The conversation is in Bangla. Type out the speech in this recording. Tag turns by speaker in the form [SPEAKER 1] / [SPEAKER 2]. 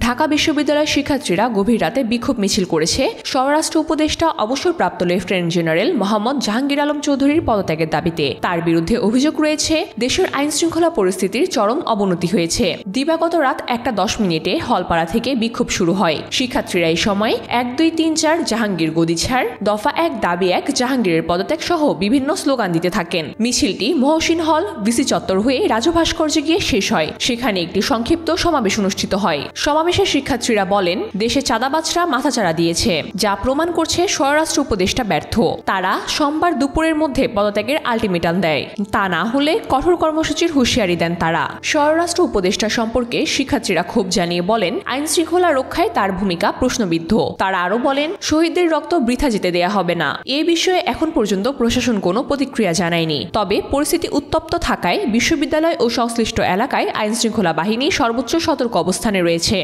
[SPEAKER 1] ঢাকা বিশ্ববিদ্যালয়ের শিক্ষার্থীরা গভীর রাতে বিক্ষোভ মিছিল করেছে স্বরাষ্ট্র উপদেষ্টা অবসরপ্রাপ্ত লেফটেন্যান্ট জেনারেল মোহাম্মদ জাহাঙ্গীর আলম চৌধুরীর পদত্যাগের দাবিতে। তার বিরুদ্ধে অভিযোগ রয়েছে দেশের আইনশৃঙ্খলা পরিস্থিতির চরম অবনতি হয়েছে। দিবাগত রাত 1:10 হলপাড়া থেকে বিক্ষোভ শুরু হয়। শিক্ষার্থীরা এই সময় 1, 2, 3, 4 জাহাঙ্গীর গদি ছাড়, দফা 1 দাবি 1 জাহাঙ্গীরের পদত্যাগ সহ বিভিন্ন স্লোগান দিতে থাকেন। মিছিলটি মহসিন হল ভিসি চত্বর হয়ে রাজু ভাস্কর্যে গিয়ে শেষ হয়। সেখানে একটি সংক্ষিপ্ত সমাবেশ অনুষ্ঠিত হয়। সমাবেশে শিক্ষার্থীরা বলেন, দেশে চাঁদাবাজরা মাথাচাড়া দিয়েছে, যা প্রমাণ করছে স্বরাষ্ট্র উপদেষ্টা ব্যর্থ। তারা সোমবার দুপুরের মধ্যে পদত্যাগের আলটিমেটাম দেয়, তা না হলে কঠোর কর্মসূচির হুঁশিয়ারি দেন তারা। স্বরাষ্ট্র উপদেষ্টা সম্পর্কে শিক্ষার্থীরা ক্ষোভ জানিয়ে বলেন, আইন শৃঙ্খলা রক্ষায় তার ভূমিকা প্রশ্নবিদ্ধ। তারা আরও বলেন, শহীদদের রক্ত বৃথা যেতে দেয়া হবে না। এ বিষয়ে এখন পর্যন্ত প্রশাসন কোনো প্রতিক্রিয়া জানায়নি। তবে পরিস্থিতি উত্তপ্ত থাকায় বিশ্ববিদ্যালয় ও সংশ্লিষ্ট এলাকায় আইনশৃঙ্খলা বাহিনী সর্বোচ্চ সতর্ক অবস্থানে রয়েছে।